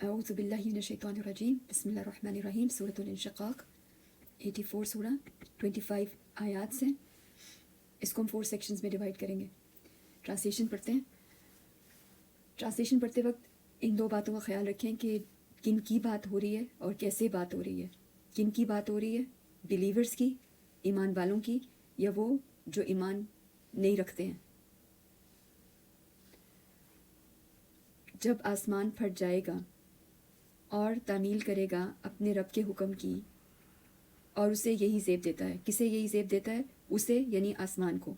اعوذ باللہ من الشیطان الرجیم بسم اللہ الرحمن الرحیم سورۃ الانشقاق 84 سورہ 25 آیات سے. اس کو ہم 4 سیکشنز میں ڈیوائڈ کریں گے. ٹرانسلیشن پڑھتے ہیں. ٹرانسلیشن پڑھتے وقت ان 2 باتوں کا خیال رکھیں کہ کن کی بات ہو رہی ہے اور کیسے بات ہو رہی ہے. کن کی بات ہو رہی ہے؟ بلیورز کی، ایمان والوں کی، یا وہ جو ایمان نہیں رکھتے ہیں. جب آسمان پھٹ جائے گا اور تعمیل کرے گا اپنے رب کے حکم کی، اور اسے یہی زیب دیتا ہے. کسے یہی زیب دیتا ہے؟ اسے، یعنی آسمان کو.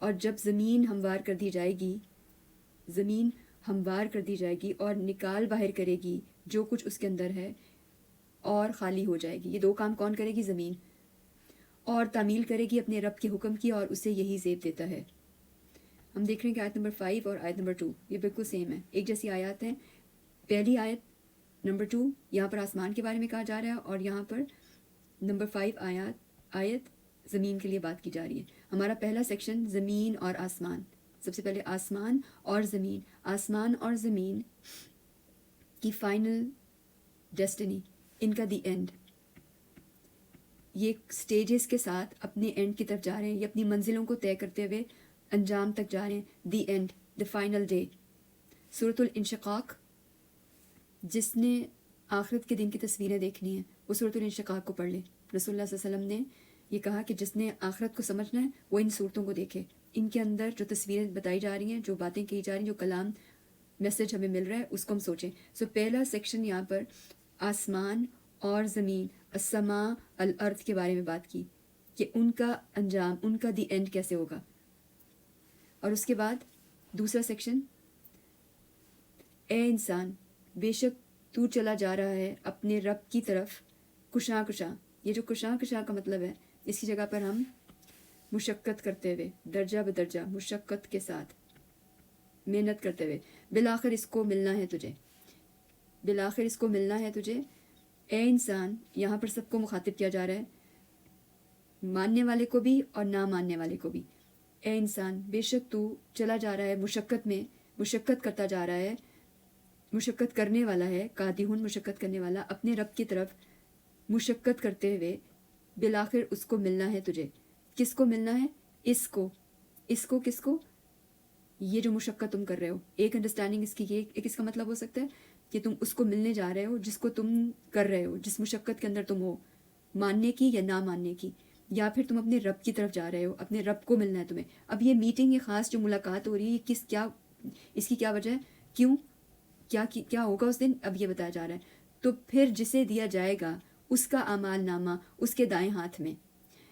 اور جب زمین ہموار کر دی جائے گی، زمین ہموار کر دی جائے گی اور نکال باہر کرے گی جو کچھ اس کے اندر ہے اور خالی ہو جائے گی. یہ 2 کام کون کرے گی؟ زمین. اور تعمیل کرے گی اپنے رب کے حکم کی اور اسے یہی زیب دیتا ہے. ہم دیکھ رہے ہیں کہ آیت نمبر 5 اور آیت نمبر 2 یہ بالکل سیم ہے، ایک جیسی آیات ہیں. پہلی آیت نمبر 2 یہاں پر آسمان کے بارے میں کہا جا رہا ہے، اور یہاں پر نمبر 5 آیت زمین کے لیے بات کی جا رہی ہے. ہمارا پہلا سیکشن زمین اور آسمان. سب سے پہلے آسمان اور زمین. آسمان اور زمین کی فائنل ڈیسٹنی، ان کا دی اینڈ. یہ سٹیجز کے ساتھ اپنے اینڈ کی طرف جا رہے ہیں، یہ اپنی منزلوں کو طے کرتے ہوئے انجام تک جا رہے ہیں. The end, the final day. سورۃ الانشقاق، جس نے آخرت کے دن کی تصویریں دیکھنی ہیں وہ سورۃ الانشقاق کو پڑھ لے. رسول اللہ صلی اللہ علیہ وسلم نے یہ کہا کہ جس نے آخرت کو سمجھنا ہے وہ ان صورتوں کو دیکھے. ان کے اندر جو تصویریں بتائی جا رہی ہیں، جو باتیں کہی جا رہی ہیں، جو کلام میسج ہمیں مل رہا ہے، اس کو ہم سوچیں. پہلا سیکشن یہاں پر آسمان اور زمین، السماء الارض کے بارے میں بات کی کہ ان کا انجام، ان کا دی اینڈ کیسے ہوگا. اور اس کے بعد دوسرا سیکشن، اے انسان بے شک تو چلا جا رہا ہے اپنے رب کی طرف کشاں کشاں. یہ جو کشاں کشاں کا مطلب ہے، اس کی جگہ پر ہم مشقت کرتے ہوئے، درجہ بدرجہ مشقت کے ساتھ محنت کرتے ہوئے. بالآخر اس کو ملنا ہے تجھے، بالآخر اس کو ملنا ہے تجھے. اے انسان، یہاں پر سب کو مخاطب کیا جا رہا ہے، ماننے والے کو بھی اور نہ ماننے والے کو بھی. اے انسان بے شک تو چلا جا رہا ہے مشقت میں، مشقت کرتا جا رہا ہے، مشقت کرنے والا ہے، قادحون مشقت کرنے والا، اپنے رب کی طرف مشقت کرتے ہوئے. بالآخر اس کو ملنا ہے تجھے. کس کو ملنا ہے؟ اس کو. اس کو کس کو؟ یہ جو مشقت تم کر رہے ہو. ایک انڈرسٹینڈنگ اس کی یہ، ایک اس کا مطلب ہو سکتا ہے کہ تم اس کو ملنے جا رہے ہو جس کو تم کر رہے ہو، جس مشقت کے اندر تم ہو، ماننے کی یا نہ ماننے کی. یا پھر تم اپنے رب کی طرف جا رہے ہو، اپنے رب کو ملنا ہے تمہیں. اب یہ میٹنگ، یہ خاص جو ملاقات ہو رہی ہے، کیا اس کی کیا وجہ ہے؟ کیوں؟ کیا ہوگا اس دن؟ اب یہ بتایا جا رہا ہے. تو پھر جسے دیا جائے گا اس کا اعمال نامہ اس کے دائیں ہاتھ میں،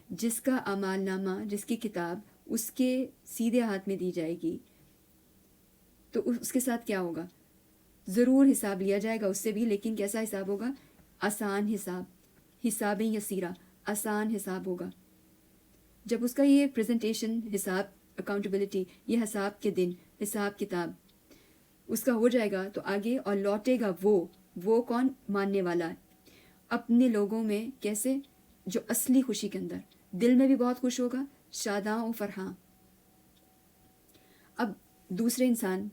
جس کا اعمال نامہ، جس کی کتاب اس کے سیدھے ہاتھ میں دی جائے گی، تو اس کے ساتھ کیا ہوگا؟ ضرور حساب لیا جائے گا اس سے بھی، لیکن کیسا حساب ہوگا؟ آسان حساب، حساب یسیرہ، آسان حساب ہوگا. جب اس کا یہ پریزنٹیشن، حساب، اکاؤنٹیبلٹی، یہ حساب کے دن، حساب کتاب اس کا ہو جائے گا، تو آگے اور لوٹے گا وہ کون؟ ماننے والا اپنے لوگوں میں. کیسے؟ جو اصلی خوشی کے اندر، دل میں بھی بہت خوش ہوگا، شاداں و فرحاں. اب دوسرے انسان،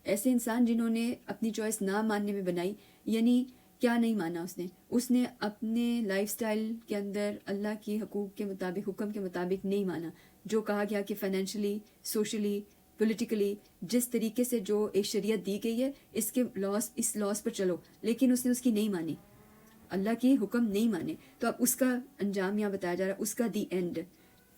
ایسے انسان جنہوں نے اپنی چوائس نہ ماننے میں بنائی، یعنی کیا نہیں مانا اس نے اپنے لائف سٹائل کے اندر اللہ کی حقوق کے مطابق، حکم کے مطابق نہیں مانا. جو کہا گیا کہ فائنینشلی، سوشلی، پولیٹیکلی جس طریقے سے جو ایک شریعت دی گئی ہے، اس لاس پر چلو، لیکن اس نے اس کی نہیں مانی، اللہ کی حکم نہیں مانے. تو اب اس کا انجام یہاں بتایا جا رہا ہے، اس کا دی اینڈ.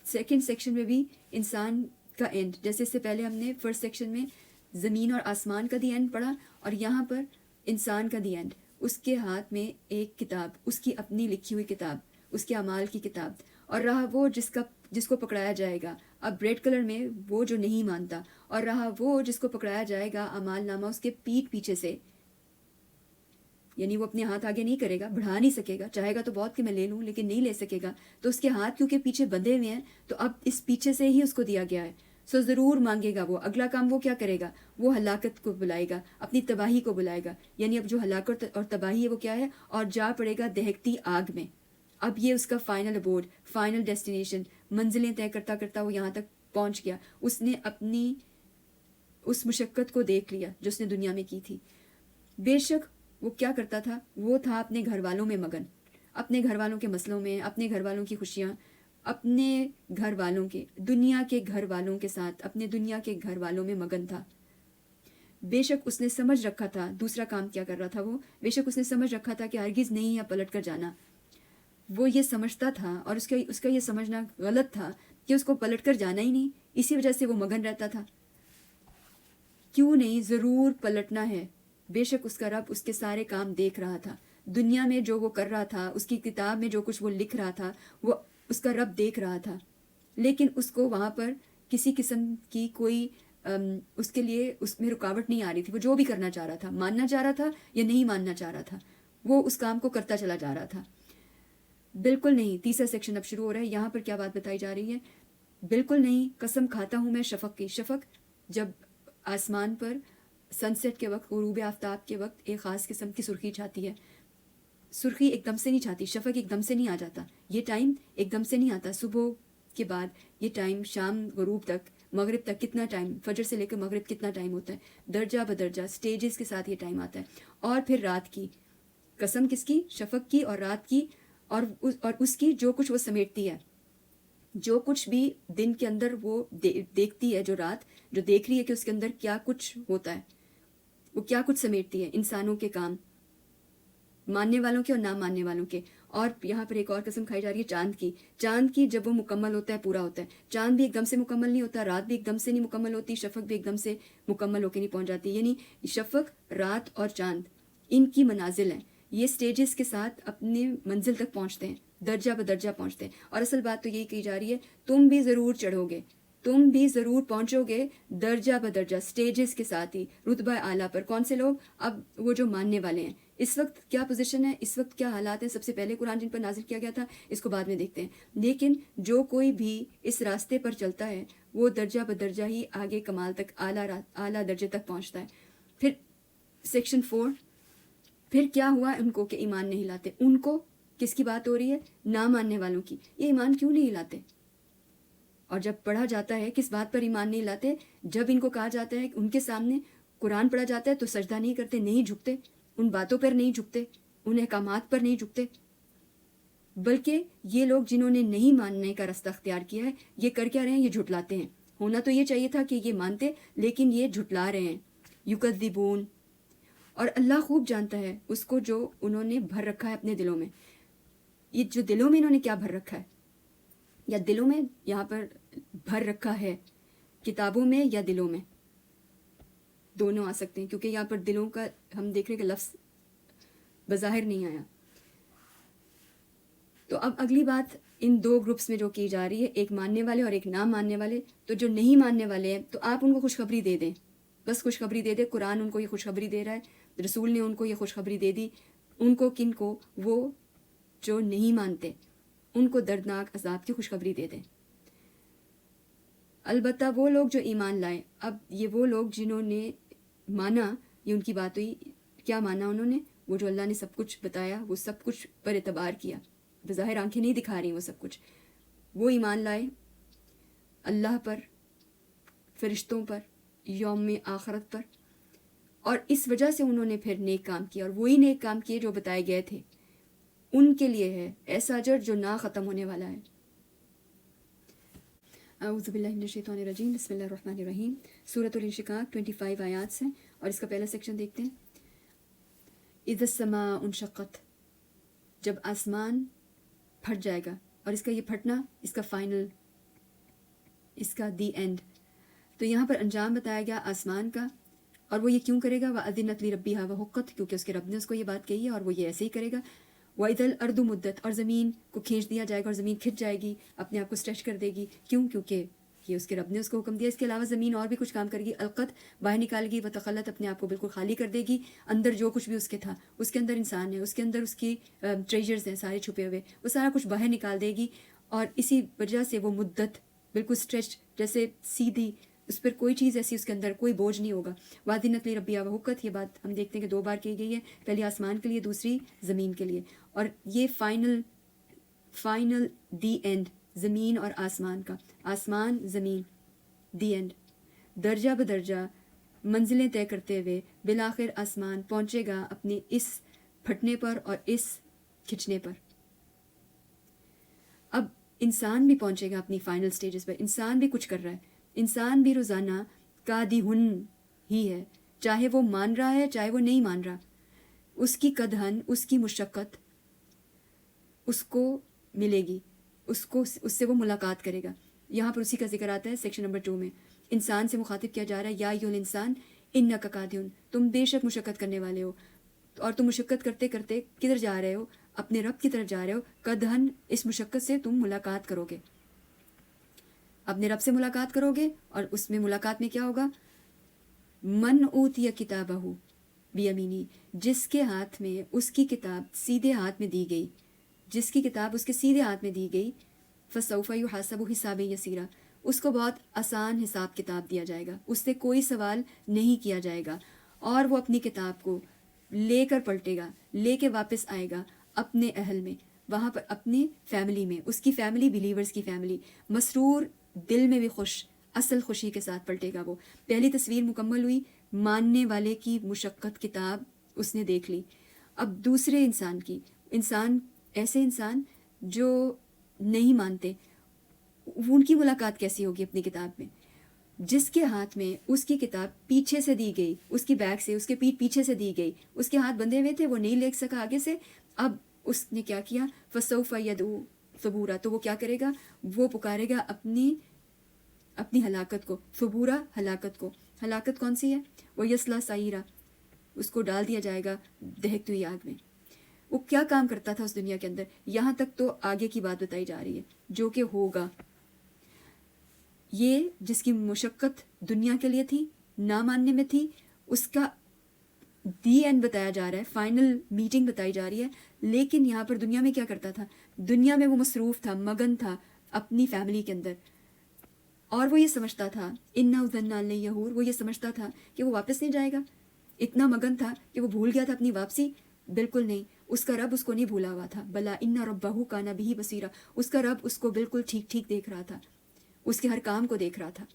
سیکنڈ سیکشن میں بھی انسان کا اینڈ، جیسے اس سے پہلے ہم نے فرسٹ سیکشن میں زمین اور آسمان کا دی اینڈ پڑھا، اور یہاں پر انسان کا دی اینڈ. اس کے ہاتھ میں ایک کتاب، اس کی اپنی لکھی ہوئی کتاب، اس کے اعمال کی کتاب. اور رہا وہ جس کو پکڑایا جائے گا، اب ریڈ کلر میں وہ جو نہیں مانتا، اور رہا وہ جس کو پکڑایا جائے گا اعمال نامہ اس کے پیٹھ پیچھے سے، یعنی وہ اپنے ہاتھ آگے نہیں کرے گا، بڑھا نہیں سکے گا. چاہے گا تو بہت کہ میں لے لوں، لیکن نہیں لے سکے گا. تو اس کے ہاتھ کیونکہ پیچھے بندھے ہوئے ہیں، تو اب اس پیچھے سے ہی اس کو دیا گیا ہے. ضرور مانگے گا وہ. اگلا کام وہ کیا کرے گا؟ وہ ہلاکت کو بلائے گا، اپنی تباہی کو بلائے گا. یعنی اب جو ہلاکت اور تباہی ہے وہ کیا ہے؟ اور جا پڑے گا دہکتی آگ میں. اب یہ اس کا فائنل ابورڈ، فائنل ڈیسٹینیشن، منزلیں طے کرتا کرتا وہ یہاں تک پہنچ گیا. اس نے اپنی اس مشقت کو دیکھ لیا جو اس نے دنیا میں کی تھی. بے شک وہ کیا کرتا تھا؟ وہ تھا اپنے گھر والوں میں مگن، اپنے گھر والوں کے مسئلوں میں، اپنے گھر والوں کی خوشیاں، اپنے گھر والوں کے، دنیا کے گھر والوں کے ساتھ، اپنے دنیا کے گھر والوں میں مگن تھا۔ بے شک اس نے سمجھ رکھا تھا، دوسرا کام کیا کر رہا تھا وہ، بے شک اس نے سمجھ رکھا تھا کہ ہرگز نہیں ہے پلٹ کر جانا۔ وہ یہ سمجھتا تھا، اور اس کا یہ سمجھنا غلط تھا کہ اس کو پلٹ کر جانا ہی نہیں، اسی وجہ سے وہ مگن رہتا تھا۔ کیوں نہیں، ضرور پلٹنا ہے۔ بے شک اس کا رب اس کے سارے کام دیکھ رہا تھا، دنیا میں جو وہ کر رہا تھا، اس کی کتاب میں جو کچھ وہ لکھ رہا تھا، وہ اس کا رب دیکھ رہا تھا، لیکن اس کو وہاں پر کسی قسم کی کوئی اس کے لیے اس میں رکاوٹ نہیں آ رہی تھی۔ وہ جو بھی کرنا چاہ رہا تھا، ماننا چاہ رہا تھا یا نہیں ماننا چاہ رہا تھا، وہ اس کام کو کرتا چلا جا رہا تھا۔ بالکل نہیں۔ تیسرا سیکشن اب شروع ہو رہا ہے۔ یہاں پر کیا بات بتائی جا رہی ہے؟ بالکل نہیں، قسم کھاتا ہوں میں شفق کی۔ شفق جب آسمان پر سن سیٹ کے وقت، غروب آفتاب کے وقت ایک خاص قسم کی سرخی چھاتی ہے۔ سرخی ایک دم سے نہیں چھاتی، شفق ایک دم سے نہیں آ جاتا، یہ ٹائم ایک دم سے نہیں آتا۔ صبح کے بعد یہ ٹائم، شام غروب تک، مغرب تک کتنا ٹائم، فجر سے لے کر مغرب کتنا ٹائم ہوتا ہے، درجہ بدرجہ سٹیجز کے ساتھ یہ ٹائم آتا ہے۔ اور پھر رات کی قسم، کس کی؟ شفق کی اور رات کی، اور اس کی جو کچھ وہ سمیٹتی ہے، جو کچھ بھی دن کے اندر وہ دیکھتی ہے، جو رات جو دیکھ رہی ہے کہ اس کے اندر کیا کچھ ہوتا ہے، وہ کیا کچھ سمیٹتی ہے، انسانوں کے کام، ماننے والوں کے اور نہ ماننے والوں کے۔ اور یہاں پر ایک اور قسم کھائی جا رہی ہے چاند کی۔ چاند کی جب وہ مکمل ہوتا ہے، پورا ہوتا ہے، چاند بھی ایک دم سے مکمل نہیں ہوتا، رات بھی ایک دم سے نہیں مکمل ہوتی، شفق بھی ایک دم سے مکمل ہو کے نہیں پہنچ جاتی۔ یعنی شفق، رات اور چاند، ان کی منازل ہیں، یہ سٹیجز کے ساتھ اپنی منزل تک پہنچتے ہیں، درجہ بدرجہ پہنچتے ہیں۔ اور اصل بات تو یہی کہی جا رہی ہے، تم بھی ضرور چڑھو گے، تم بھی ضرور پہنچو گے درجہ بدرجہ سٹیجز کے ساتھ ہی، رتبہ اعلیٰ پر۔ کون سے لوگ؟ اب وہ جو ماننے والے ہیں۔ اس وقت کیا پوزیشن ہے، اس وقت کیا حالات ہیں؟ سب سے پہلے قرآن جن پر نازل کیا گیا تھا، اس کو بعد میں دیکھتے ہیں۔ لیکن جو کوئی بھی اس راستے پر چلتا ہے، وہ درجہ بدرجہ ہی آگے کمال تک، اعلیٰ درجے تک پہنچتا ہے۔ پھر سیکشن 4، پھر کیا ہوا ان کو کہ ایمان نہیں لاتے؟ ان کو کس کی بات ہو رہی ہے؟ نہ ماننے والوں کی۔ یہ ایمان کیوں نہیں لاتے؟ اور جب پڑھا جاتا ہے کس بات پر ایمان نہیں لاتے، جب ان کو کہا جاتا ہے، ان کے سامنے قرآن پڑھا جاتا ہے تو سجدہ نہیں کرتے، نہیں جھکتے، ان باتوں پر نہیں جھکتے، ان احکامات پر نہیں جھکتے، بلکہ یہ لوگ جنہوں نے نہیں ماننے کا راستہ اختیار کیا ہے، یہ کر کیا رہے ہیں؟ یہ جھٹلاتے ہیں۔ ہونا تو یہ چاہیے تھا کہ یہ مانتے، لیکن یہ جھٹلا رہے ہیں۔ یکذبون، اور اللہ خوب جانتا ہے اس کو جو انہوں نے بھر رکھا ہے اپنے دلوں میں۔ یہ جو دلوں میں انہوں نے کیا بھر رکھا ہے، یا دلوں میں یہاں پر بھر رکھا ہے، کتابوں میں یا دلوں میں، دونوں آ سکتے ہیں، کیونکہ یہاں پر دلوں کا ہم دیکھ رہے کہ لفظ بظاہر نہیں آیا۔ تو اب اگلی بات ان دو گروپس میں جو کی جا رہی ہے، ایک ماننے والے اور ایک نہ ماننے والے۔ تو جو نہیں ماننے والے ہیں تو آپ ان کو خوشخبری دے دیں، بس خوشخبری دے دیں۔ قرآن ان کو یہ خوشخبری دے رہا ہے، رسول نے ان کو یہ خوشخبری دے دی۔ ان کو، کن کو؟ وہ جو نہیں مانتے، ان کو دردناک عذاب کی خوشخبری دے دیں۔ البتہ وہ لوگ جو ایمان لائے، اب یہ وہ لوگ جنہوں نے مانا، یہ ان کی بات ہوئی۔ کیا مانا انہوں نے؟ وہ جو اللہ نے سب کچھ بتایا، وہ سب کچھ پر اعتبار کیا، بظاہر آنکھیں نہیں دکھا رہی وہ سب کچھ، وہ ایمان لائے اللہ پر، فرشتوں پر، یوم آخرت پر، اور اس وجہ سے انہوں نے پھر نیک کام کیا، اور وہی نیک کام کیے جو بتائے گئے تھے۔ ان کے لیے ہے ایسا اجر جو نہ ختم ہونے والا ہے۔ اعوذ باللہ من الشیطان الرجیم، بسم اللہ الرحمن الرحیم۔ سورۃ الانشقاق 25 آیات سے، اور اس کا پہلا سیکشن دیکھتے ہیں۔ اذا السماء انشقت، جب آسمان پھٹ جائے گا، اور اس کا یہ پھٹنا، اس کا فائنل، اس کا دی اینڈ۔ تو یہاں پر انجام بتایا گیا آسمان کا، اور وہ یہ کیوں کرے گا؟ وَأَذِنَتْ لِرَبِّهَا وَحُقَّتْ، کیونکہ اس کے رب نے اس کو یہ بات کہی ہے، اور وہ یہ ایسے ہی کرے گا۔ وَإِذَا الْأَرْضُ مُدَّتْ، اور زمین کو کھینچ دیا جائے گا، اور زمین کھنچ جائے گی، اپنے آپ کو اسٹریچ کر دے گی۔ کیوں؟ کیونکہ یہ اس کے رب نے اس کو حکم دیا۔ اس کے علاوہ زمین اور بھی کچھ کام کرے گی۔ القت، باہر نکال گی، وتخلت، اپنے آپ کو بالکل خالی کر دے گی، اندر جو کچھ بھی اس کے تھا، اس کے اندر انسان ہے، اس کے اندر اس کی ٹریجرز ہیں سارے چھپے ہوئے، وہ سارا کچھ باہر نکال دے گی، اور اسی وجہ سے وہ مدت بالکل اسٹریچ، جیسے سیدھی، اس پر کوئی چیز ایسی، اس کے اندر کوئی بوجھ نہیں ہوگا۔ وَأَذِنَتْ لِرَبِّهَا وَحُقَّتْ، یہ بات ہم دیکھتے ہیں کہ 2 بار کی گئی ہے، پہلی آسمان کے لیے، دوسری زمین کے لیے، اور یہ فائنل دی اینڈ، زمین اور آسمان کا، آسمان زمین، دی اینڈ، درجہ بدرجہ منزلیں طے کرتے ہوئے بالآخر آسمان پہنچے گا اپنے اس پھٹنے پر اور اس کھچنے پر. اب انسان بھی پہنچے گا اپنی فائنل سٹیجز پر. انسان بھی کچھ کر رہا ہے. انسان بھی روزانہ کادحن ہی ہے، چاہے وہ مان رہا ہے چاہے وہ نہیں مان رہا. اس کی کدہن، اس کی مشقت اس کو ملے گی، اس سے وہ ملاقات کرے گا. یہاں پر اسی کا ذکر آتا ہے سیکشن نمبر 2 میں. انسان سے مخاطب کیا جا رہا ہے، یا ایھا الانسان انک کادحن، تم بے شک مشقت کرنے والے ہو. اور تم مشقت کرتے کرتے کدھر جا رہے ہو؟ اپنے رب کی طرف جا رہے ہو. کدہن، اس مشقت سے تم ملاقات کرو گے، اپنے رب سے ملاقات کرو گے. اور اس میں ملاقات میں کیا ہوگا؟ من اوتی کتابہ بیمینی، جس کے ہاتھ میں اس کی کتاب سیدھے ہاتھ میں دی گئی، جس کی کتاب اس کے سیدھے ہاتھ میں دی گئی. فسوف یحاسب حسابا یسیرا، اس کو بہت آسان حساب کتاب دیا جائے گا، اس سے کوئی سوال نہیں کیا جائے گا. اور وہ اپنی کتاب کو لے کر پلٹے گا، لے کے واپس آئے گا اپنے اہل میں، وہاں پر اپنی فیملی میں، اس کی فیملی، بلیورز کی فیملی، مسرور، دل میں بھی خوش، اصل خوشی کے ساتھ پلٹے گا. وہ پہلی تصویر مکمل ہوئی، ماننے والے کی مشقت کتاب اس نے دیکھ لی. اب دوسرے انسان کی، ایسے انسان جو نہیں مانتے، ان کی ملاقات کیسی ہوگی اپنی کتاب میں؟ جس کے ہاتھ میں اس کی کتاب پیچھے سے دی گئی، اس کی بیک سے، اس کے پیٹھ پیچھے سے دی گئی، اس کے ہاتھ بندھے ہوئے تھے، وہ نہیں لکھ سکا آگے سے. اب اس نے کیا کیا؟ فسوف یدعو ثبورا، تو وہ کیا کرے گا؟ وہ پکارے گا اپنی ہلاکت کو. ثبورا، ہلاکت کو. ہلاکت کون سی ہے؟ وہ یصلی سعیرا، اس کو ڈال دیا جائے گا دہکتی ہوئی آگ میں. وہ کیا کام کرتا تھا اس دنیا کے اندر؟ یہاں تک تو آگے کی بات بتائی جا رہی ہے جو کہ ہوگا. یہ جس کی مشقت دنیا کے لیے تھی، نہ ماننے میں تھی، اس کا دی اینڈ بتایا جا رہا ہے، فائنل میٹنگ بتائی جا رہی ہے. لیکن یہاں پر دنیا میں کیا کرتا تھا؟ دنیا میں وہ مصروف تھا، مگن تھا اپنی فیملی کے اندر. اور وہ یہ سمجھتا تھا اِنَّهُ ظَنَّ أَن لَّن يَحُورَ، وہ یہ سمجھتا تھا کہ وہ واپس نہیں جائے گا. اتنا مگن تھا کہ وہ بھول گیا تھا اپنی واپسی. بالکل نہیں، اس کا رب اس کو نہیں بھولا ہوا تھا. بلا ان ربہ کان بہ بصیرا، اس کا رب اس کو بالکل ٹھیک ٹھیک دیکھ رہا تھا، اس کے ہر کام کو دیکھ رہا تھا.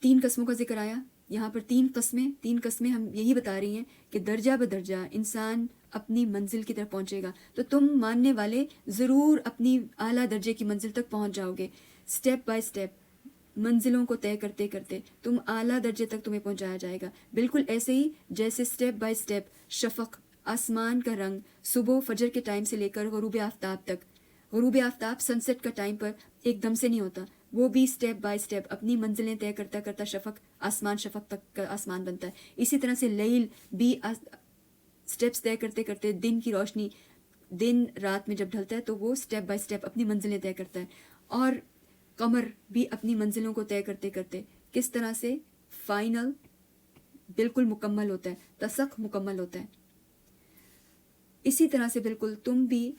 3 قسموں کا ذکر آیا یہاں پر. 3 قسمیں ہم یہی بتا رہی ہیں کہ درجہ بدرجہ انسان اپنی منزل کی طرف پہنچے گا. تو تم ماننے والے ضرور اپنی اعلیٰ درجے کی منزل تک پہنچ جاؤ گے. سٹیپ بائی سٹیپ منزلوں کو طے کرتے کرتے تم اعلیٰ درجے تک تمہیں پہنچایا جائے گا. بالکل ایسے ہی جیسے سٹیپ بائی سٹیپ شفق، آسمان کا رنگ، صبح فجر کے ٹائم سے لے کر غروب آفتاب تک. غروب آفتاب سن سیٹ کا ٹائم پر ایک دم سے نہیں ہوتا، وہ بھی سٹیپ بائی سٹیپ اپنی منزلیں طے کرتا کرتا شفق تک کا آسمان بنتا ہے. اسی طرح سے لیل بھی سٹیپس طے کرتے کرتے دن کی روشنی، دن رات میں جب ڈھلتا ہے تو وہ سٹیپ بائی سٹیپ اپنی منزلیں طے کرتا ہے. اور قمر بھی اپنی منزلوں کو طے کرتے کرتے کس طرح سے فائنل بالکل مکمل ہوتا ہے، تسخ مکمل ہوتا ہے. اسی طرح سے بالکل تم بھی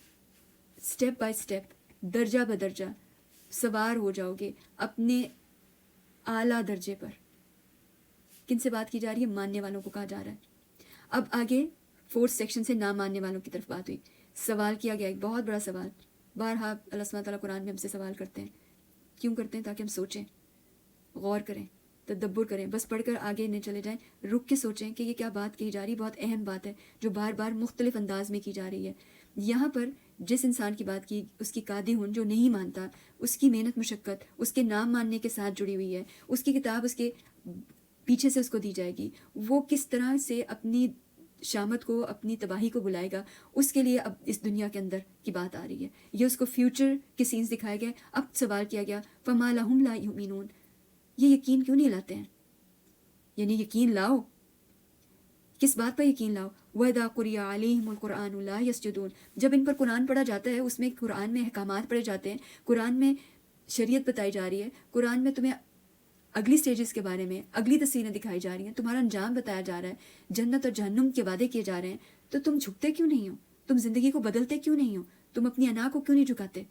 سٹیپ بائی سٹیپ، درجہ بدرجہ سوار ہو جاؤ گے اپنے اعلیٰ درجے پر. کن سے بات کی جا رہی ہے؟ ماننے والوں کو کہا جا رہا ہے. اب آگے 4 سیکشن سے نہ ماننے والوں کی طرف بات ہوئی. سوال کیا گیا ایک بہت بڑا سوال. بارہا اللہ سبحانہ تعالیٰ قرآن میں ہم سے سوال کرتے ہیں. کیوں کرتے ہیں؟ تاکہ ہم سوچیں، غور کریں، تدبر کریں. بس پڑھ کر آگے نہیں چلے جائیں، رک کے سوچیں کہ یہ کیا بات کہی جا رہی. بہت اہم بات ہے جو بار بار مختلف انداز میں کی جا رہی ہے. یہاں پر جس انسان کی بات کی، اس کی قادحن، جو نہیں مانتا، اس کی محنت مشقت اس کے نام ماننے کے ساتھ جڑی ہوئی ہے. اس کی کتاب اس کے پیچھے سے اس کو دی جائے گی. وہ کس طرح سے اپنی شامت کو، اپنی تباہی کو بلائے گا، اس کے لیے اب اس دنیا کے اندر کی بات آ رہی ہے. یہ اس کو فیوچر کے سینس دکھائے گئے. اب سوال کیا گیا فَمَا لَهُمْ لَا يُؤْمِنُونَ، یہ یقین کیوں نہیں لاتے ہیں؟ یعنی یقین لاؤ، کس بات پر یقین لاؤ؟ وَإِذَا قُرِئَ عَلَيْهِمُ الْقُرْآنُ لَا يَسْجُدُونَ، جب ان پر قرآن پڑھا جاتا ہے، اس میں قرآن میں احکامات پڑھے جاتے ہیں، قرآن میں شریعت بتائی جا رہی ہے، قرآن میں تمہیں اگلی سٹیجز کے بارے میں اگلی تصویریں دکھائی جا رہی ہیں، تمہارا انجام بتایا جا رہا ہے، جنت اور جہنم کے وعدے کیے جا رہے ہیں، تو تم جھکتے کیوں نہیں ہو؟ تم زندگی کو بدلتے کیوں نہیں ہو؟ تم اپنی انا کو کیوں نہیں جھکاتے؟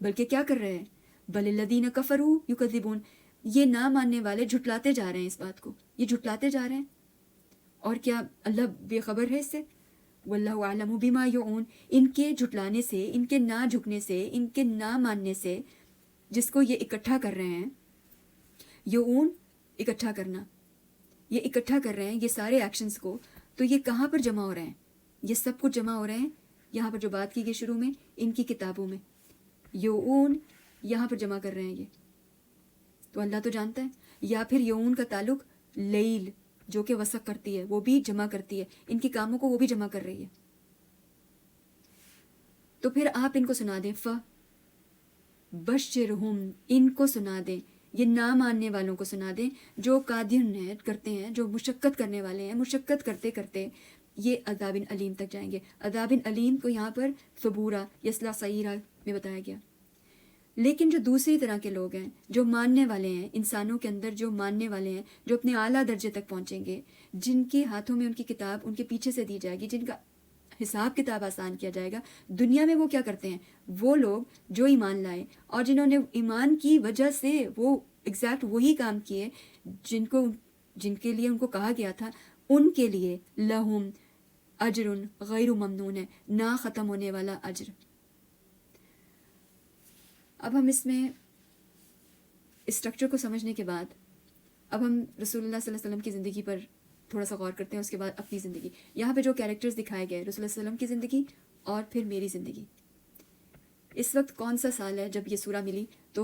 بلکہ کیا کر رہے ہیں؟ بل الذین کفروا یکذبون، یہ نہ ماننے والے جھٹلاتے جا رہے ہیں اس بات کو، یہ جھٹلاتے جا رہے ہیں. اور کیا اللہ بے خبر ہے اس سے؟ واللہ اعلم بما یعون، ان کے جھٹلانے سے، ان کے نہ جھکنے سے، ان کے نہ ماننے سے جس کو یہ اکٹھا کر رہے ہیں، یعون اکٹھا کرنا، یہ اکٹھا کر رہے ہیں یہ سارے ایکشنز کو، تو یہ کہاں پر جمع ہو رہے ہیں؟ یہ سب کچھ جمع ہو رہے ہیں یہاں پر جو بات کی گئی شروع میں، ان کی کتابوں میں، یعون یہاں پر جمع کر رہے ہیں یہ، تو اللہ تو جانتا ہے. یا پھر یعون کا تعلق لیل جو کہ وسق کرتی ہے، وہ بھی جمع کرتی ہے، ان کے کاموں کو وہ بھی جمع کر رہی ہے. تو پھر آپ ان کو سنا دیں، بشرہم، ان کو سنا دیں، یہ نہ ماننے والوں کو سنا دیں جو قادر کرتے ہیں، جو مشقت کرنے والے ہیں، مشقت کرتے کرتے یہ عذاب علیم تک جائیں گے. عذاب علیم کو یہاں پر ثبورہ یصلیٰ سعیرہ میں بتایا گیا. لیکن جو دوسری طرح کے لوگ ہیں، جو ماننے والے ہیں، انسانوں کے اندر جو ماننے والے ہیں، جو اپنے اعلیٰ درجے تک پہنچیں گے، جن کے ہاتھوں میں ان کی کتاب ان کے پیچھے سے دی جائے گی، جن کا حساب کتاب آسان کیا جائے گا، دنیا میں وہ کیا کرتے ہیں؟ وہ لوگ جو ایمان لائے اور جنہوں نے ایمان کی وجہ سے وہ ایگزیکٹ وہی کام کیے جن کے لیے ان کو کہا گیا تھا، ان کے لیے لہم اجر غیر ممنون ہے، نہ ختم ہونے والا اجر. اب ہم اس میں اسٹرکچر کو سمجھنے کے بعد اب ہم رسول اللہ صلی اللہ علیہ وسلم کی زندگی پر تھوڑا سا غور کرتے ہیں، اس کے بعد اپنی زندگی. یہاں پہ جو کیریکٹرز دکھائے گئے، رسول اللہ صلی اللہ علیہ وسلم کی زندگی اور پھر میری زندگی. اس وقت کون سا سال ہے جب یہ سورہ ملی؟ تو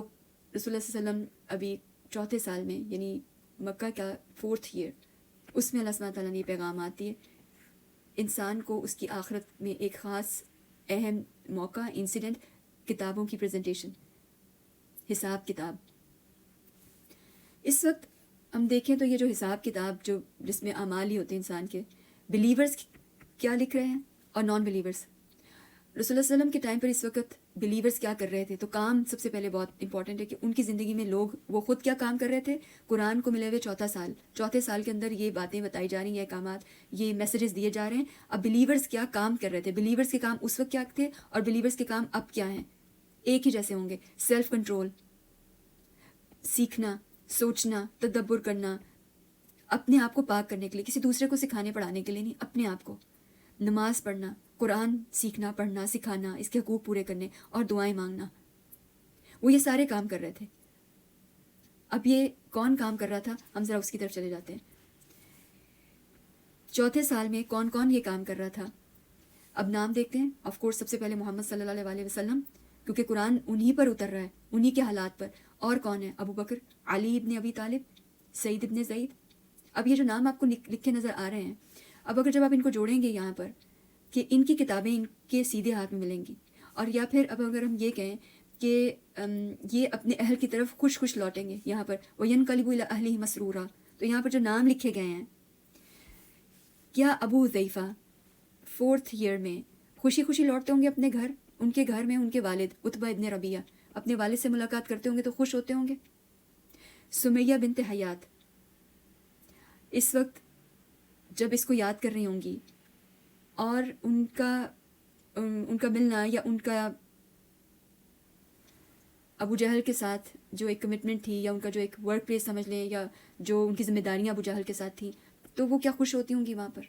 رسول اللہ صلی اللہ علیہ وسلم ابھی 4تھے سال میں، یعنی مکہ کا 4th ایئر، اس میں اللہ سبحانہ تعالیٰ نے یہ پیغام آتی ہے انسان کو اس کی آخرت میں ایک خاص اہم موقع، انسیڈنٹ، کتابوں کی پریزنٹیشن، حساب کتاب. اس وقت ہم دیکھیں تو یہ جو حساب کتاب جو جس میں اعمال ہی ہوتے ہیں انسان کے، بلیورز کیا لکھ رہے ہیں اور نان بلیورز. رسول اللہ صلی اللہ علیہ وسلم کے ٹائم پر اس وقت بلیورز کیا کر رہے تھے؟ تو کام سب سے پہلے بہت امپورٹنٹ ہے کہ ان کی زندگی میں لوگ وہ خود کیا کام کر رہے تھے. قرآن کو ملے ہوئے 4تھے سال کے اندر یہ باتیں بتائی جا رہی ہیں، یہ احکامات، یہ میسیجز دیے جا رہے ہیں. اب بلیورز کیا کام کر رہے تھے؟ بلیورز کے کام اس وقت کیا تھے اور بلیورز کے کام اب کیا ہیں؟ ایک ہی جیسے ہوں گے. سیلف کنٹرول، سیکھنا، سوچنا، تدبر کرنا، اپنے آپ کو پاک کرنے کے لیے، کسی دوسرے کو سکھانے پڑھانے کے لیے نہیں، اپنے آپ کو. نماز پڑھنا، قرآن سیکھنا، پڑھنا، سکھانا، اس کے حقوق پورے کرنے اور دعائیں مانگنا، وہ یہ سارے کام کر رہے تھے. اب یہ کون کام کر رہا تھا؟ ہم ذرا اس کی طرف چلے جاتے ہیں. 4تھے سال میں کون کون یہ کام کر رہا تھا؟ اب نام دیکھتے ہیں. آف کورس سب سے پہلے محمد صلی اللہ علیہ وسلم، کیونکہ قرآن انہی پر اتر رہا ہے، انہی کے حالات پر. اور کون ہے؟ ابو بکر، علی ابن ابی طالب، سعید ابن زید. اب یہ جو نام آپ کو لکھے نظر آ رہے ہیں، اب اگر جب آپ ان کو جوڑیں گے یہاں پر کہ ان کی کتابیں ان کے سیدھے ہاتھ میں ملیں گی، اور یا پھر اب اگر ہم یہ کہیں کہ یہ اپنے اہل کی طرف خوش خوش لوٹیں گے یہاں پر، وَيَنْقَلِبُ إِلَىٰ أَهْلِهِ مَسْرُورًا، تو یہاں پر جو نام لکھے گئے ہیں، کیا ابو حذیفہ 4th ایئر میں خوشی خوشی لوٹتے ہوں گے اپنے گھر؟ ان کے گھر میں ان کے والد عتبہ ابن ربیعہ اپنے والد سے ملاقات کرتے ہوں گے تو خوش ہوتے ہوں گے. سمیہ بنت حیات اس وقت جب اس کو یاد کر رہی ہوں گی اور ان کا ملنا یا ان کا ابو جہل کے ساتھ جو ایک کمٹمنٹ تھی، یا ان کا جو ایک ورک پلیس سمجھ لیں، یا جو ان کی ذمہ داریاں ابو جہل کے ساتھ تھیں، تو وہ کیا خوش ہوتی ہوں گی وہاں پر؟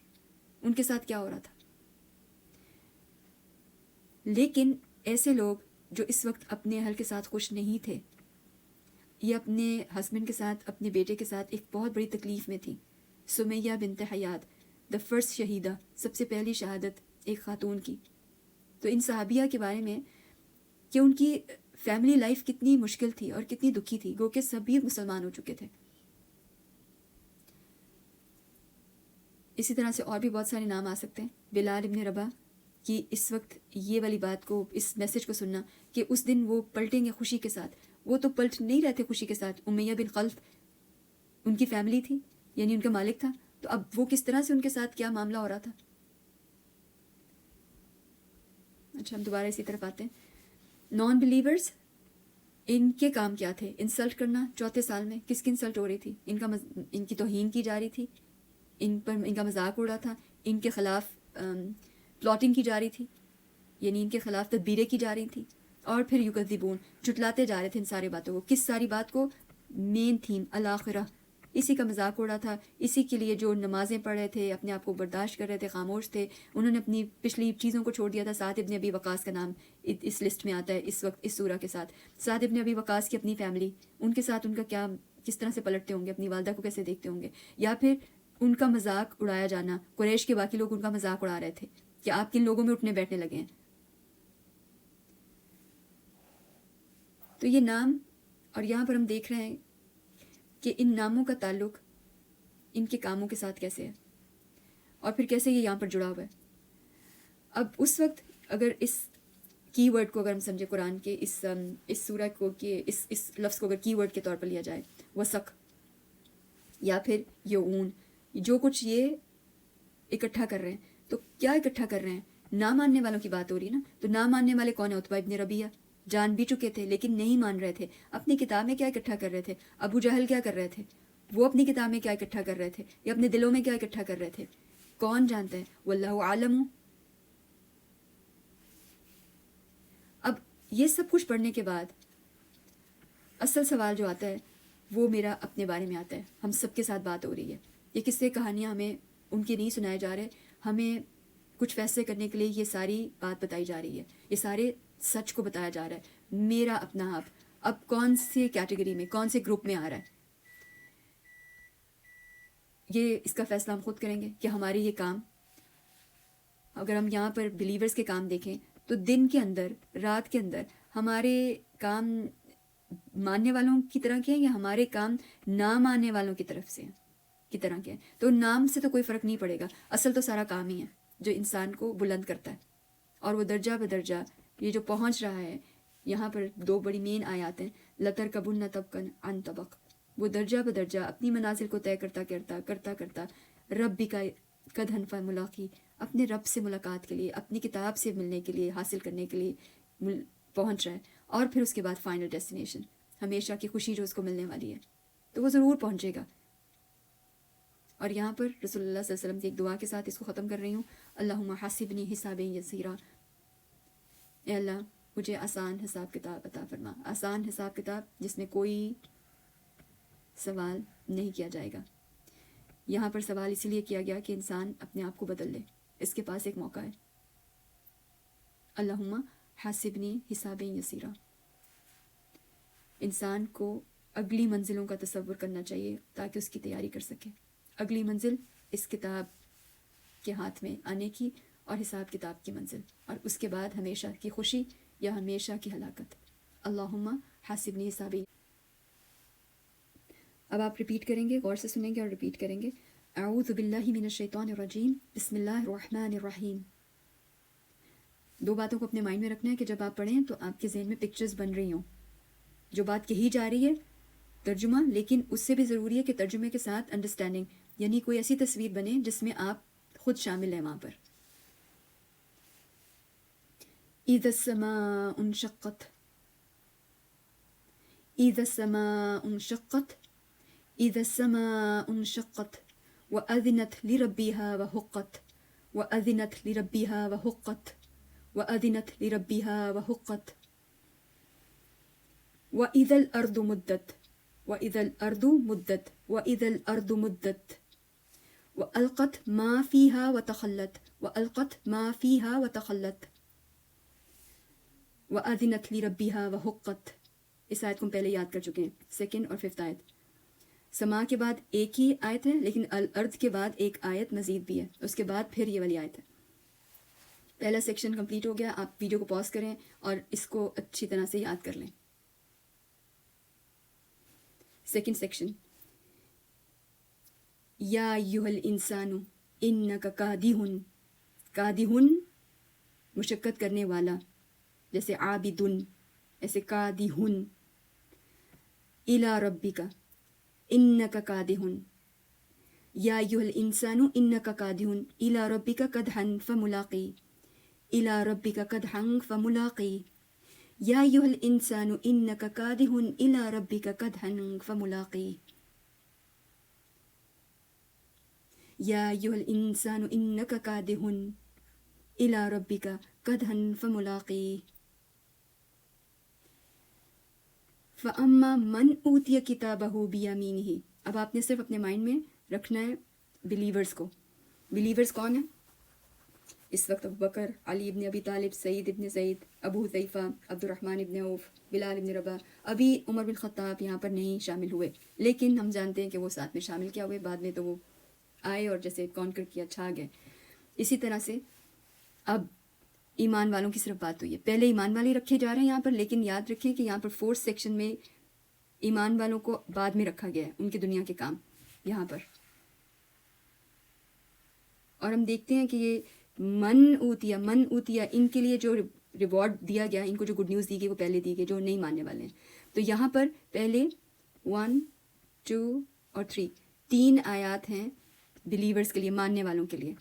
ان کے ساتھ کیا ہو رہا تھا؟ لیکن ایسے لوگ جو اس وقت اپنے اہل کے ساتھ خوش نہیں تھے، یہ اپنے ہسبینڈ کے ساتھ، اپنے بیٹے کے ساتھ ایک بہت بڑی تکلیف میں تھی. سمیہ بنت حیات، دا فرسٹ شہیدہ، سب سے پہلی شہادت ایک خاتون کی. تو ان صحابیہ کے بارے میں کہ ان کی فیملی لائف کتنی مشکل تھی اور کتنی دکھی تھی، گو کہ سبھی مسلمان ہو چکے تھے. اسی طرح سے اور بھی بہت سارے نام آ سکتے ہیں. بلال ابن رباح کہ اس وقت یہ والی بات کو، اس میسج کو سننا کہ اس دن وہ پلٹیں گے خوشی کے ساتھ، وہ تو پلٹ نہیں رہتے خوشی کے ساتھ. امیہ بن خلف ان کی فیملی تھی، یعنی ان کا مالک تھا، تو اب وہ کس طرح سے ان کے ساتھ کیا معاملہ ہو رہا تھا. اچھا، ہم دوبارہ اسی طرف آتے ہیں. نان بلیورز، ان کے کام کیا تھے؟ انسلٹ کرنا. 4تھے سال میں کس کی انسلٹ ہو رہی تھی؟ ان کی توہین کی جا رہی تھی، ان پر ان کا مذاق اڑا تھا، ان کے خلاف پلاٹنگ کی جا رہی تھی، یعنی ان کے خلاف تدبیریں کی جا رہی تھیں. اور پھر یکذبون، جھٹلاتے جا رہے تھے ان ساری باتوں کو. کس ساری بات کو؟ مین تھیم الآخرہ، اسی کا مذاق اڑا تھا، اسی کے لیے جو نمازیں پڑھ رہے تھے، اپنے آپ کو برداشت کر رہے تھے، خاموش تھے، انہوں نے اپنی پچھلی چیزوں کو چھوڑ دیا تھا۔ سعد ابن ابی وقاص کا نام اس لسٹ میں آتا ہے اس وقت اس سورہ کے ساتھ۔ سعد ابن ابی وقاص کی اپنی فیملی، ان کے ساتھ ان کا کیا، کس طرح سے پلٹتے ہوں گے، اپنی والدہ کو کیسے دیکھتے ہوں گے، یا پھر ان کا مذاق اڑایا جانا، قریش کے باقی لوگ ان کا مذاق اڑا رہے تھے کہ آپ کن لوگوں میں اٹھنے بیٹھنے لگے ہیں۔ تو یہ نام، اور یہاں پر ہم دیکھ رہے ہیں کہ ان ناموں کا تعلق ان کے کاموں کے ساتھ کیسے ہے، اور پھر کیسے یہ یہاں پر جڑا ہوا ہے۔ اب اس وقت اگر اس کی ورڈ کو اگر ہم سمجھے قرآن کے اس سورہ کو، کہ اس لفظ کو اگر کی ورڈ کے طور پر لیا جائے، وسق یا پھر یعون، جو کچھ یہ اکٹھا کر رہے ہیں، تو کیا اکٹھا کر رہے ہیں؟ نہ ماننے والوں کی بات ہو رہی ہے نا۔ تو نہ ماننے والے کون ہیں؟ عتبہ ابن ربیعہ، جان بھی چکے تھے لیکن نہیں مان رہے تھے۔ اپنی کتاب میں کیا اکٹھا کر رہے تھے؟ ابو جہل کیا کر رہے تھے؟ وہ اپنی کتاب میں کیا اکٹھا کر رہے تھے، یا اپنے دلوں میں کیا اکٹھا کر رہے تھے؟ کون جانتا ہے؟ واللہ عالم۔ اب یہ سب کچھ پڑھنے کے بعد اصل سوال جو آتا ہے وہ میرا اپنے بارے میں آتا ہے۔ ہم سب کے ساتھ بات ہو رہی ہے، یہ قصے کہانیاں ہمیں ان کے نہیں سنائے جا رہے، ہمیں کچھ فیصلے کرنے کے لیے یہ ساری بات بتائی جا رہی ہے، یہ سارے سچ کو بتایا جا رہا ہے۔ میرا اپنا آپ اب کون سی کیٹیگری میں، کون سے گروپ میں آ رہا ہے، یہ اس کا فیصلہ ہم خود کریں گے کہ ہمارے یہ کام، اگر ہم یہاں پر بلیورز کے کام دیکھیں تو دن کے اندر، رات کے اندر ہمارے کام ماننے والوں کی طرح کے ہیں یا ہمارے کام نہ ماننے والوں کی طرف سے کی طرح کے ہیں؟ تو نام سے تو کوئی فرق نہیں پڑے گا، اصل تو سارا کام ہی ہے جو انسان کو بلند کرتا ہے، اور وہ درجہ بدرجہ یہ جو پہنچ رہا ہے۔ یہاں پر دو بڑی مین آیات ہیں، لَتَرْكَبُنَّ طَبْقًا عَنْ طَبَقٍ، وہ درجہ بدرجہ اپنی منازل کو طے کرتا ربی کا قد حنفا ملاقی، اپنے رب سے ملاقات کے لیے، اپنی کتاب سے ملنے کے لیے، حاصل کرنے کے لیے پہنچ رہا ہے، اور پھر اس کے بعد فائنل ڈیسٹینیشن، ہمیشہ کی خوشی جو اس کو ملنے والی ہے، تو وہ ضرور پہنچے گا۔ اور یہاں پر رسول اللہ صلی اللہ علیہ وسلم کی ایک دعا کے ساتھ اس کو ختم کر رہی ہوں، اللہم حاسبنی حسابا یسیرا، اے اللہ مجھے آسان حساب کتاب عطا فرما، آسان حساب کتاب جس میں کوئی سوال نہیں کیا جائے گا۔ یہاں پر سوال اسی لیے کیا گیا کہ انسان اپنے آپ کو بدل لے، اس کے پاس ایک موقع ہے۔ اللہم حاسبنی حسابا یسیرا، انسان کو اگلی منزلوں کا تصور کرنا چاہیے تاکہ اس کی تیاری کر سکے۔ اگلی منزل اس کتاب کے ہاتھ میں آنے کی، اور حساب کتاب کی منزل، اور اس کے بعد ہمیشہ کی خوشی یا ہمیشہ کی ہلاکت۔ اللہم حاسبنی حسابی۔ اب آپ ریپیٹ کریں گے، غور سے سنیں گے اور ریپیٹ کریں گے۔ اعوذ باللہ من الشیطان الرجیم، بسم اللہ الرحمن الرحیم۔ دو باتوں کو اپنے مائنڈ میں رکھنا ہے کہ جب آپ پڑھیں تو آپ کے ذہن میں پکچرز بن رہی ہوں، جو بات کہی جا رہی ہے ترجمہ، لیکن اس سے بھی ضروری ہے کہ ترجمے کے ساتھ انڈرسٹینڈنگ، یعنی کوئی ایسی تصویر بنے جس میں آپ خود شامل ہیں وہاں پر۔ اذا السماء انشقت، اذا السماء انشقت، اذا السماء انشقت واذنت لربها وحقت، واذنت لربها وحقت، واذنت لربها وحقت، واذا الارض مدت، واذا الارض مدت، واذا الارض مدت، والقت ما فيها وتخلت، والقت ما فيها وتخلت، واذنت لربها وحقت۔ اس آیت کو ہم پہلے یاد کر چکے ہیں، سیکنڈ اور ففتھ آیت۔ سما کے بعد ایک ہی آیت ہے، لیکن الارض کے بعد ایک آیت مزید بھی ہے، اس کے بعد پھر یہ والی آیت ہے۔ پہلا سیکشن کمپلیٹ ہو گیا، آپ ویڈیو کو پاز کریں اور اس کو اچھی طرح سے یاد کر لیں۔ سیکنڈ سیکشن، یا ایھا الانسان انک کادح، کادح مشقت کرنے والا، جیسے عابدن، ایسے کادح، الی ربک انک کادح، یا ایھا الانسان انک کادح الی ربک کدحا فملاقی، الی ربک کدحا فملاقی، یا ایھا الانسان انک کادح الی ربک کدحا فملاقی، یا ایھا الانسان انک کادح الی ربک کدحا فملاقی، فاما من اوتی کتابہ بیمینہ، اب آپ نے صرف اپنے مائنڈ میں رکھنا ہے بلیورز کو. بلیورز کون ہیں اس وقت؟ ابو بکر، علی ابن ابی طالب، سعید ابن زید، ابو حذیفہ، عبد الرحمن ابن عوف، بلال ابن رباح. ابھی عمر بن خطاب یہاں پر نہیں شامل ہوئے، لیکن ہم جانتے ہیں کہ وہ ساتھ میں شامل کیا ہوئے، بعد میں تو وہ آئے اور جیسے کانکر کیا، چھا گئے. اسی طرح سے اب ایمان والوں کی صرف بات ہوئی ہے. پہلے ایمان والے رکھے جا رہے ہیں یہاں پر، لیکن یاد رکھیں کہ یہاں پر فورتھ سیکشن میں ایمان والوں کو بعد میں رکھا گیا ہے، ان کے دنیا کے کام یہاں پر. اور ہم دیکھتے ہیں کہ یہ من اوتیا ان کے لیے جو ریوارڈ دیا گیا، ان کو جو گڈ نیوز دی گئی وہ پہلے دی گئی جو نہیں ماننے والے ہیں. تو یہاں پر پہلے 1 2 اور 3 3 آیات ہیں بلیورز کے لیے، ماننے والوں کے لیے.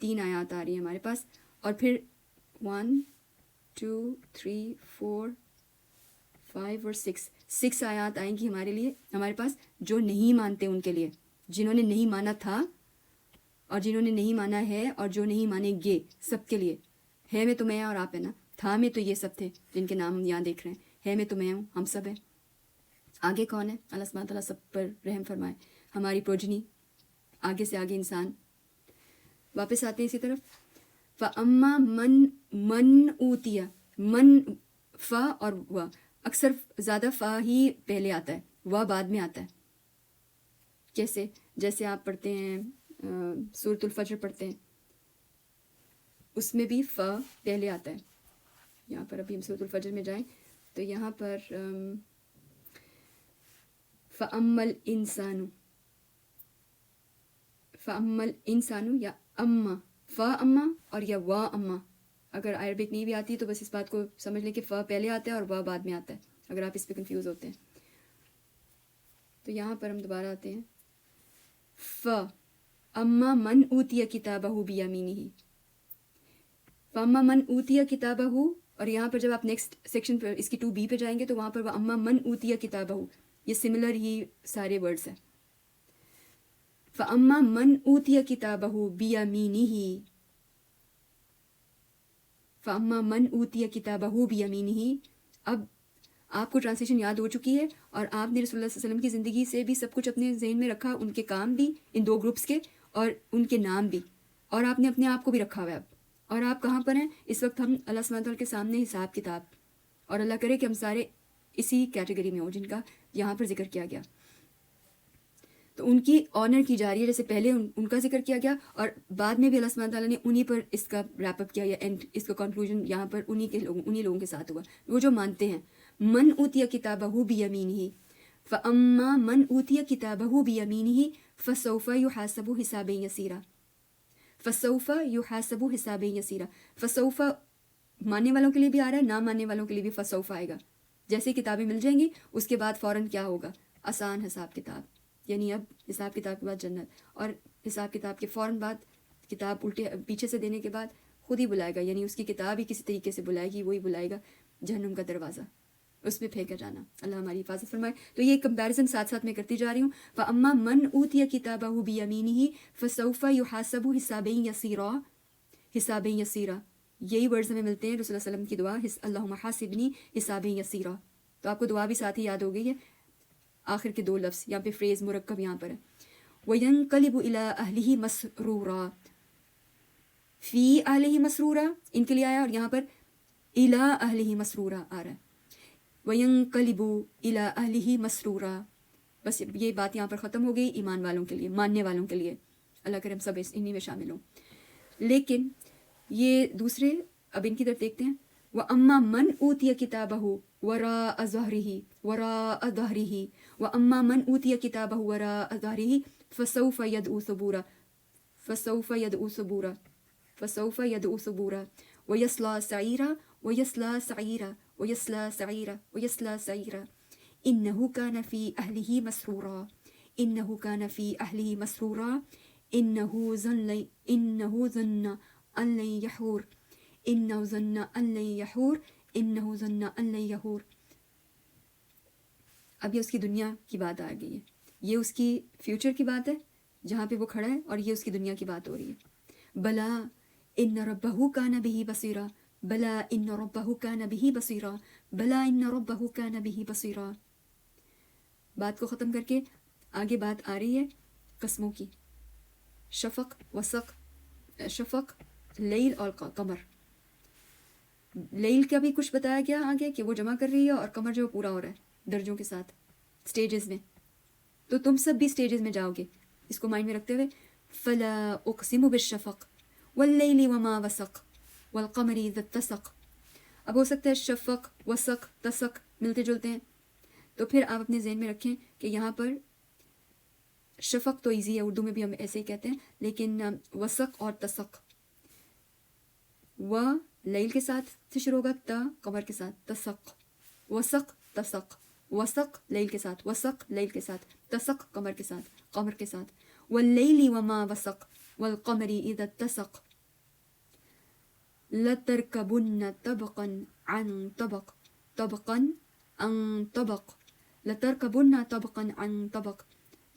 3 آیات آ رہی ہیں ہمارے پاس، اور پھر 1 2 3 4 5 اور 6 آیات آئیں گی ہمارے لیے، ہمارے پاس جو نہیں مانتے ان کے لیے، جنہوں نے نہیں مانا تھا اور جنہوں نے نہیں مانا ہے اور جو نہیں مانیں گے، سب کے لیے. ہے میں تو میں اور آپ ہے نا، تھا میں تو یہ سب تھے جن کے نام ہم یہاں دیکھ رہے ہیں. ہے میں تو میں ہوں، ہم سب ہیں. آگے کون ہے؟ اللہ سبحانہ تعالیٰ سب پر رحم فرمائے. ہماری پروجنی، آگے سے آگے انسان. واپس آتے ہیں اسی طرف. فَأَمَّا من اوتیا، من فا اور وا، اکثر زیادہ فا ہی پہلے آتا ہے، وا بعد میں آتا ہے. کیسے؟ جیسے آپ پڑھتے ہیں سورۃ الفجر پڑھتے ہیں، اس میں بھی فا پہلے آتا ہے. یہاں پر ابھی ہم سورۃ الفجر میں جائیں تو یہاں پر فَأَمَّا الْإِنسَانُ یا اما، فا اما اور یا وا اما. اگر عربک نہیں بھی آتی تو بس اس بات کو سمجھ لیں کہ فا پہلے آتا ہے اور وا بعد میں آتا ہے، اگر آپ اس پہ کنفیوز ہوتے ہیں. تو یہاں پر ہم دوبارہ آتے ہیں. فا اما من اوتیا کتابہ بیمینہ، فاما من اوتیا کتابہ، اور یہاں پر جب آپ نیکسٹ سیکشن پر اس کی 2b پہ جائیں گے تو وہاں پر اما من اوتیا کتابہ، یہ سملر ہی سارے ورڈز ہیں. فاما من اوتیا کتابہ بیمینہ، فاما من اوتیا کتابہ بیمینہ. اب آپ کو ٹرانسلیشن یاد ہو چکی ہے، اور آپ نے رسول اللہ صلی اللہ علیہ وسلم کی زندگی سے بھی سب کچھ اپنے ذہن میں رکھا، ان کے کام بھی ان 2 گروپس کے اور ان کے نام بھی، اور آپ نے اپنے آپ کو بھی رکھا ہوا ہے اب. اور آپ کہاں پر ہیں اس وقت؟ ہم اللہ سبحانہ تعالیٰ کے سامنے حساب کتاب، اور اللہ کرے کہ ہم سارے اسی کیٹیگری میں ہوں جن کا یہاں پر ذکر کیا گیا. تو ان کی آنر کی جا رہی ہے، جیسے پہلے ان کا ذکر کیا گیا، اور بعد میں بھی اللہ سبحانہ تعالیٰ نے انہی پر اس کا ریپ اپ کیا، یا اینڈ اس کا کنکلوژن یہاں پر انہی لوگوں کے ساتھ ہوا، وہ جو مانتے ہیں. من اوتیا کتابہ بیمینہ، فاما من اوتیا کتابہ بیمینہ فسوف یحاسب حسابا یسیرا، فسوف یحاسب حسابا یسیرا. فسوف ماننے والوں کے لیے بھی آ رہا ہے، نہ ماننے والوں کے لیے بھی فسوف آئے گا. جیسے کتابیں مل جائیں گی اس کے بعد فوراً کیا ہوگا؟ آسان حساب کتاب. یعنی اب حساب کتاب کے بعد جنت، اور حساب کتاب کے فوراً بعد کتاب الٹے پیچھے سے دینے کے بعد خود ہی بلائے گا، یعنی اس کی کتاب ہی کسی طریقے سے بلائے گی، وہی بلائے گا جہنم کا دروازہ، اس میں پھینکا جانا. اللہ ہماری حفاظت فرمائے. تو یہ کمپیریزن ساتھ ساتھ میں کرتی جا رہی ہوں. فَأَمَّا مَنْ أُوتِيَ كِتَابَهُ بِيَمِينِهِ فَسَوْفَ يُحَاسَبُ حِسَابًا يَسِيرًا، حسابًا يَسِيرًا. یہی ورڈز ہمیں ملتے ہیں رسول اللہ صلی اللہ علیہ وسلم کی دعا، اللہم حاسبنی حسابًا يَسِيرًا. تو آپ کو دعا بھی ساتھ ہی یاد ہو گئی ہے. آخر کے 2 لفظ یہاں پہ فریز مرکب یہاں پر ہے. وَيَنْقَلِبُ إِلَىٰ أَهْلِهِ مَسْرُورًا، فِي أَهْلِهِ مَسْرُورًا ان کے لیے آیا، اور یہاں پر إِلَىٰ أَهْلِهِ مَسْرُورًا آ رہا ہے. وَيَنْقَلِبُ إِلَىٰ أَهْلِهِ مَسْرُورًا. بس یہ بات یہاں پر ختم ہو گئی ایمان والوں کے لیے، ماننے والوں کے لیے. اللہ کرے ہم سب انہی میں شامل ہوں. لیکن یہ دوسرے، اب ان کی طرف دیکھتے ہیں. وَأَمَّا مَنْ أُوتِيَ كِتَابَهُ وَرَاءَ ظَهْرِهِ وَأَمَّا مَنْ أُوتِيَ كِتَابَهُ وَرَاءَ ظَهْرِهِ فَسَوْفَ يَدْعُو ثُبُورًا وَيَصْلَىٰ سَعِيرًا إِنَّهُ كَانَ فِي أَهْلِهِ مَسْرُورًا إِنَّهُ ظَنَّ أَن لَّن يَحُورَ. اب یہ اس کی دنیا کی بات آ گئی ہے، یہ اس کی فیوچر کی بات ہے جہاں پہ وہ کھڑا ہے، اور یہ اس کی دنیا کی بات ہو رہی ہے. بلا ان ربہ کان بہ بصیرا، بلا ان ربہ کان بہ بصیرا، بلا ان ربہ کان بہ بصیرا. بات کو ختم کر کے آگے بات آ رہی ہے قسموں کی. شفق وسق، شفق لیل اور قمر. لیل کا بھی کچھ بتایا گیا آگے کہ وہ جمع کر رہی ہے اور قمر جو پورا ہو رہا ہے درجوں کے ساتھ، سٹیجز میں. تو تم سب بھی سٹیجز میں جاؤ گے، اس کو مائنڈ میں رکھتے ہوئے. فلا اقسم بالشفق واللیل وما وسق والقمر اذا اتسق. اب ہو سکتا ہے شفق وسق تسق ملتے جلتے ہیں، تو پھر آپ اپنے ذہن میں رکھیں کہ یہاں پر شفق تو ایزی ہے، اردو میں بھی ہم ایسے ہی کہتے ہیں، لیکن وسق اور تسق، و لیل کے ساتھ سے شروع ہوگا، تا قمر کے ساتھ، تسق وسق تسق، وسق لیل کے ساتھ، وسق لیل کے ساتھ، تسق قمر کے ساتھ، قمر کے ساتھ. واللیل وما وسق والقمر اذا اتسق لترکبن طبقا عن طبق، طبقا عن طبق، لترکبن طبقا عن طبق.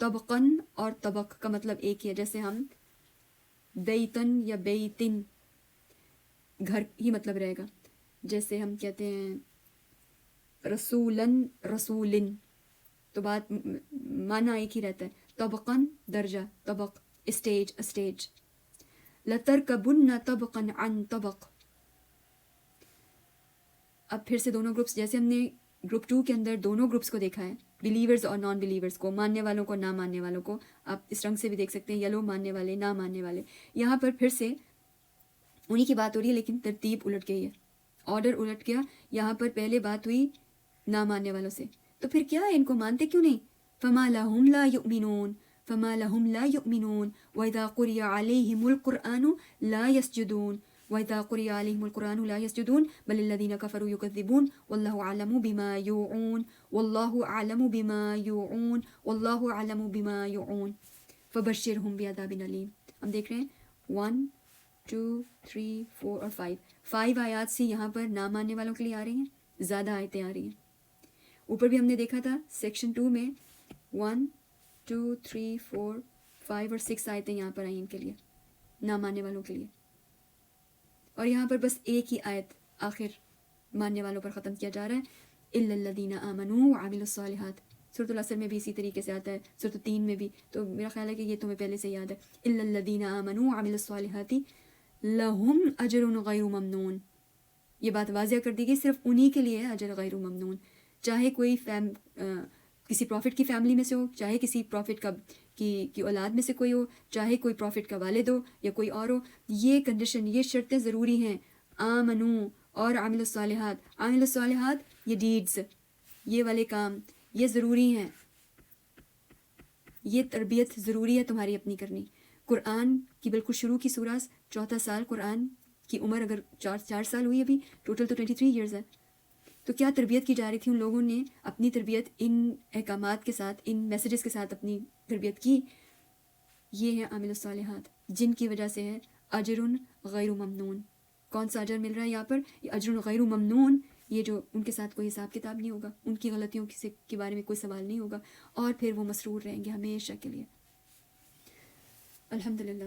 طبقا اور طبق کا مطلب ایک ہی ہے، جیسے ہم بیتن یا بیتن گھر ہی مطلب رہے گا، جیسے ہم کہتے ہیں رسولن رسولن، تو بات معنی ایک ہی رہتا ہے. طبقاً درجہ، طبق اسٹیج، اسٹیج. لترکبن طبقا عن طبق. اب پھر سے دونوں گروپس، جیسے ہم نے گروپ 2 کے اندر دونوں گروپس کو دیکھا ہے، بلیورز اور نان بلیورز کو، ماننے والوں کو نہ ماننے والوں کو. آپ اس رنگ سے بھی دیکھ سکتے ہیں، یلو ماننے والے، نہ ماننے والے. یہاں پر پھر سے انہی کی بات ہو رہی ہے، لیکن ترتیب الٹ گئی ہے، آرڈر الٹ گیا. یہاں پر پہلے بات ہوئی نہ ماننے والوں سے، تو پھر کیا ہے، ان کو مانتے کیوں نہیں؟ فما لهم لا يؤمنون، فما لهم لا يؤمنون وإذا قرئ عليهم القرآن لا يسجدون، وإذا قرئ عليهم القرآن لا يسجدون بل الذين كفروا يكذبون والله أعلم بما يوعون، والله أعلم بما يوعون، والله أعلم بما يوعون فبشرهم بعذاب أليم. ہم دیکھ رہے ہیں 1 2 3 4 اور 5 آیات سے یہاں پر نہ ماننے والوں کے لیے آ رہی ہیں، زیادہ آیتیں آ رہی ہیں. اوپر بھی ہم نے دیکھا تھا سیکشن 2 میں 1 2 3 4 5 اور 6 آیتیں یہاں پر آئیں ان کے لیے، نہ ماننے والوں کے لیے. اور یہاں پر بس ایک ہی آیت آخر ماننے والوں پر ختم کیا جا رہا ہے، الا الذین آمنوا وعملوا الصالحات. سورۃ العصر میں بھی اسی طریقے سے آتا ہے، سورۃ 3 میں بھی. تو میرا خیال ہے کہ یہ تمہیں پہلے سے یاد ہے. الا الذین آمنوا وعملوا الصالحات لہم اجر غیر ممنون. یہ بات واضح کر دی گئی، صرف انہی کے لیے اجر غیر ممنون، چاہے کوئی کسی پروفٹ کی فیملی میں سے ہو، چاہے کسی پروفٹ کی اولاد میں سے کوئی ہو، چاہے کوئی پروفٹ کا والد ہو یا کوئی اور ہو. یہ کنڈیشن، یہ شرطیں ضروری ہیں. آمنو اور عامل الصالحات، عامل الصالحات یہ ڈیڈز، یہ والے کام یہ ضروری ہیں، یہ تربیت ضروری ہے تمہاری اپنی کرنی. قرآن کی بالکل شروع کی سورہ، 4 سال، قرآن کی عمر اگر 4 سال ہوئی ابھی، ٹوٹل تو 23 ایئرز ہے. تو کیا تربیت کی جا رہی تھی؟ ان لوگوں نے اپنی تربیت ان احکامات کے ساتھ، ان میسیجز کے ساتھ اپنی تربیت کی. یہ ہیں عامل الصالحات، جن کی وجہ سے ہے اجر غیر ممنون. کون سا اجر مل رہا ہے یہاں پر؟ یہ اجر غیر ممنون، یہ جو ان کے ساتھ کوئی حساب کتاب نہیں ہوگا، ان کی غلطیوں کے بارے میں کوئی سوال نہیں ہوگا، اور پھر وہ مسرور رہیں گے ہمیشہ کے لیے. الحمدللہ.